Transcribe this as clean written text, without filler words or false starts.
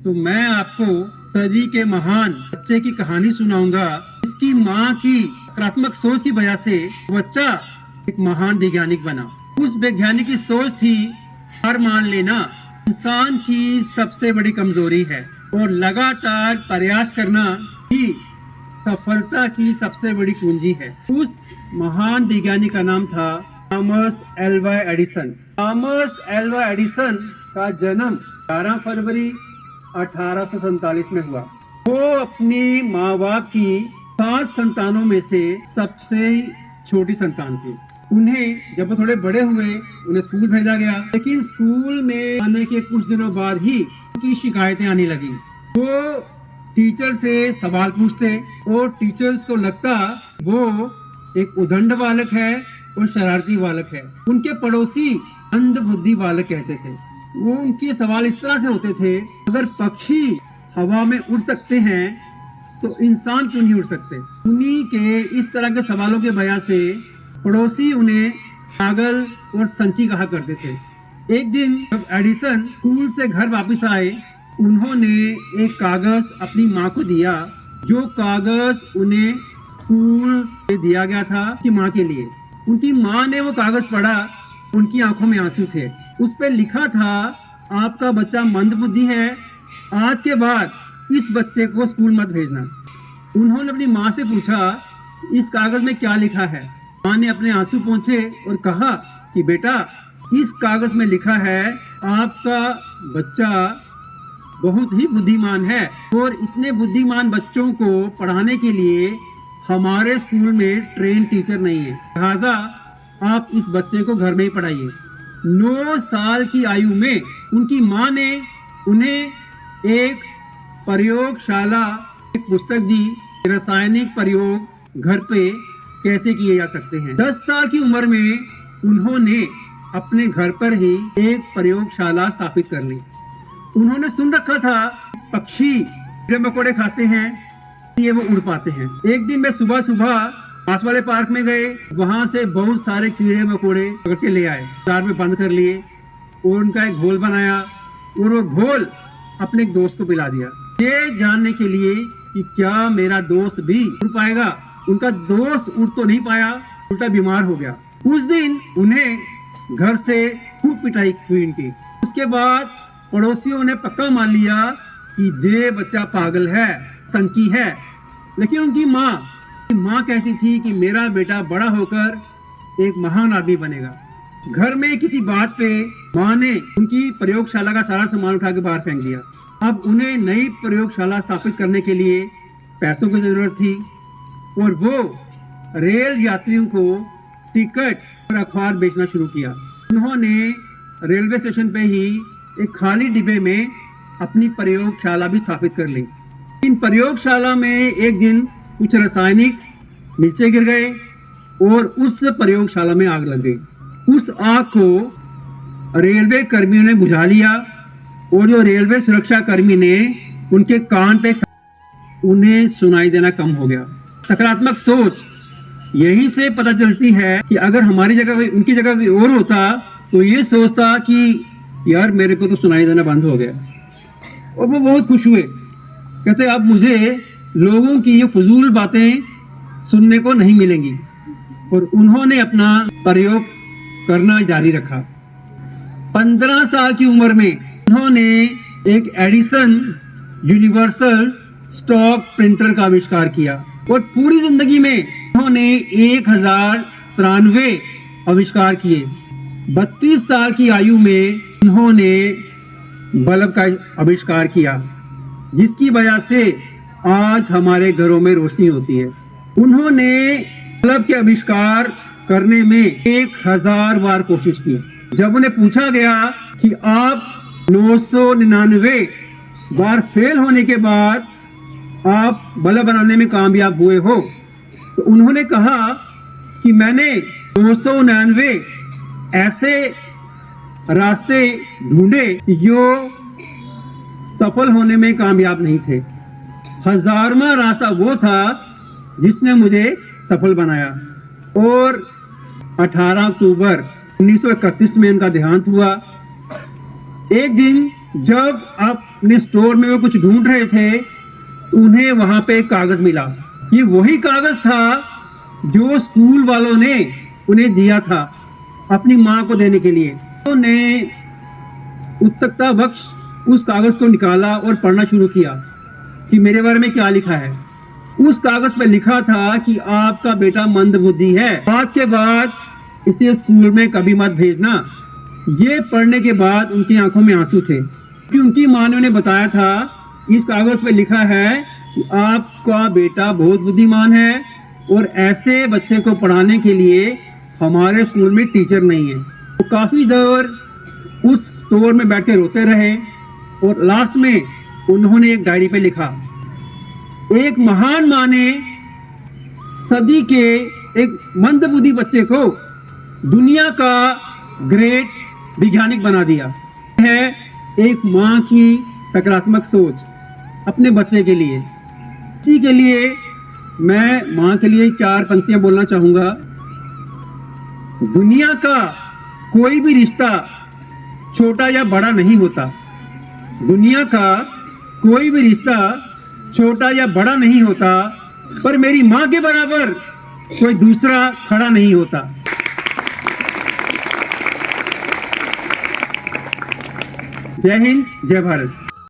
तो मैं आपको सदी के महान बच्चे की कहानी सुनाऊंगा। इसकी माँ की सकारात्मक सोच की वजह से बच्चा एक महान वैज्ञानिक बना। उस वैज्ञानिक की सोच थी हार मान लेना इंसान की सबसे बड़ी कमजोरी है और लगातार प्रयास करना ही सफलता की सबसे बड़ी कुंजी है। उस महान वैज्ञानिक का नाम था Thomas Alva Edison. Thomas Alva Edison का जन्म 12 फरवरी 1847 में हुआ। वो अपनी माँ बाप की 7 संतानों में से सबसे छोटी संतान थी। उन्हें जब वो थोड़े बड़े हुए उन्हें स्कूल भेजा गया, लेकिन स्कूल में आने के कुछ दिनों बाद ही उनकी शिकायतें आने लगी। वो टीचर से सवाल पूछते और टीचर्स को लगता वो एक उदंड बालक है और शरारती बालक है। उनके पड़ोसी अंधबुद्धि बालक कहते थे। वो उनके सवाल इस तरह से होते थे, अगर पक्षी हवा में उड़ सकते हैं तो इंसान क्यों नहीं उड़ सकते। उन्हीं के इस तरह के सवालों के वजह से पड़ोसी उन्हें पागल और संकी कहा करते थे। एक दिन जब एडिसन स्कूल से घर वापस आए, उन्होंने एक कागज अपनी माँ को दिया। जो कागज उन्हें स्कूल से दिया गया था उनकी माँ के लिए। उनकी माँ ने वो कागज पढ़ा, उनकी आंखों में आंसू थे। उस पर लिखा था, आपका बच्चा मंदबुद्धि है, आज के बाद इस बच्चे को स्कूल मत भेजना। उन्होंने अपनी माँ से पूछा, इस कागज में क्या लिखा है। माँ ने अपने आंसू पोंछे और कहा कि बेटा, इस कागज में लिखा है आपका बच्चा बहुत ही बुद्धिमान है और इतने बुद्धिमान बच्चों को पढ़ाने के लिए हमारे स्कूल में ट्रेन टीचर नहीं है, लिहाजा आप इस बच्चे को घर में ही पढ़ाइए। 9 साल की आयु में उनकी माँ ने उन्हें एक प्रयोगशाला एक पुस्तक दी, रासायनिक प्रयोग घर पे कैसे किए जा सकते हैं। 10 साल की उम्र में उन्होंने अपने घर पर ही एक प्रयोगशाला स्थापित कर ली। उन्होंने सुन रखा था पक्षी कीड़े मकोड़े खाते हैं, ये वो उड़ पाते हैं। एक दिन मैं सुबह सुबह पास वाले पार्क में गए, वहां से बहुत सारे कीड़े मकोड़े पकड़ के ले आए, जार में बंद कर लिए और उनका एक घोल बनाया और वो घोल अपने एक दोस्त को पिला दिया, ये जानने के लिए कि क्या मेरा दोस्त भी उड़ पाएगा। उनका दोस्त उड़ तो नहीं पाया, उल्टा बीमार हो गया। उस दिन उन्हें घर से खूब पिटाई हुई इनकी। उसके बाद पड़ोसियों ने पक्का मान लिया कि ये बच्चा पागल है, संकी है। लेकिन उनकी माँ कहती थी कि मेरा बेटा बड़ा होकर एक महान आदमी बनेगा। घर में किसी बात पे माँ ने उनकी प्रयोगशाला का सारा सामान उठा के बाहर फेंक दिया। अब उन्हें नई प्रयोगशाला स्थापित करने के लिए पैसों की जरूरत थी और वो रेल यात्रियों को टिकट और अखबार बेचना शुरू किया। उन्होंने रेलवे स्टेशन पे ही एक खाली डिब्बे में अपनी प्रयोगशाला भी स्थापित कर ली। इन प्रयोगशाला में एक दिन कुछ रासायनिक नीचे गिर गए और उस प्रयोगशाला में आग लग गई। उस आग को रेलवे कर्मियों ने बुझा लिया और जो रेलवे सुरक्षा कर्मी ने उनके कान पे, उन्हें सुनाई देना कम हो गया। सकारात्मक सोच यही से पता चलती है कि अगर हमारी जगह उनकी जगह कोई और होता तो ये सोचता कि यार मेरे को तो सुनाई देना बंद हो गया। और वो बहुत खुश हुए, कहते अब मुझे लोगों की ये फजूल बातें सुनने को नहीं मिलेंगी। और उन्होंने अपना प्रयोग करना जारी रखा। 15 साल की उम्र में उन्होंने एक एडिसन यूनिवर्सल स्टॉक प्रिंटर का आविष्कार किया और पूरी जिंदगी में उन्होंने 1093 आविष्कार किए। 32 साल की आयु में उन्होंने बल्ब का आविष्कार किया, जिसकी वजह से आज हमारे घरों में रोशनी होती है। उन्होंने बल्ब के आविष्कार करने में 1000 बार कोशिश की। जब उन्हें पूछा गया कि आप 999 बार फेल होने के बाद आप बल्ब बनाने में कामयाब हुए हो, तो उन्होंने कहा कि मैंने 299 ऐसे रास्ते ढूंढे जो सफल होने में कामयाब नहीं थे। 1000वां रास्ता वो था जिसने मुझे सफल बनाया। और 18 अक्टूबर 1931 में उनका देहांत हुआ। एक दिन जब आप अपने स्टोर में वो कुछ ढूंढ रहे थे, उन्हें वहां पे एक कागज मिला। ये वही कागज था जो स्कूल वालों ने उन्हें दिया था अपनी माँ को देने के लिए। उन्होंने उत्सुकता बख्श उस कागज को निकाला और पढ़ना शुरू किया कि मेरे बारे में क्या लिखा है। उस कागज पर लिखा था कि आपका बेटा मंदबुद्धि है, आज के बाद इसे स्कूल में कभी मत भेजना। ये पढ़ने के बाद उनकी आंखों में आंसू थे कि उनकी माँ ने उन्हें बताया था इस कागज पर लिखा है कि आपका बेटा बहुत बुद्धिमान है और ऐसे बच्चे को पढ़ाने के लिए हमारे स्कूल में टीचर नहीं है। तो काफ़ी देर उस स्टोर में बैठ के रोते रहे और लास्ट में उन्होंने एक डायरी पे लिखा, एक महान माँ ने सदी के एक मंदबुद्धि बच्चे को दुनिया का ग्रेट वैज्ञानिक बना दिया। है एक माँ की सकारात्मक सोच अपने बच्चे के लिए। इसी के लिए मैं माँ के लिए 4 पंक्तियां बोलना चाहूँगा। दुनिया का कोई भी रिश्ता छोटा या बड़ा नहीं होता। दुनिया का कोई भी रिश्ता छोटा या बड़ा नहीं होता, पर मेरी माँ के बराबर कोई दूसरा खड़ा नहीं होता। जय हिंद, जय भारत।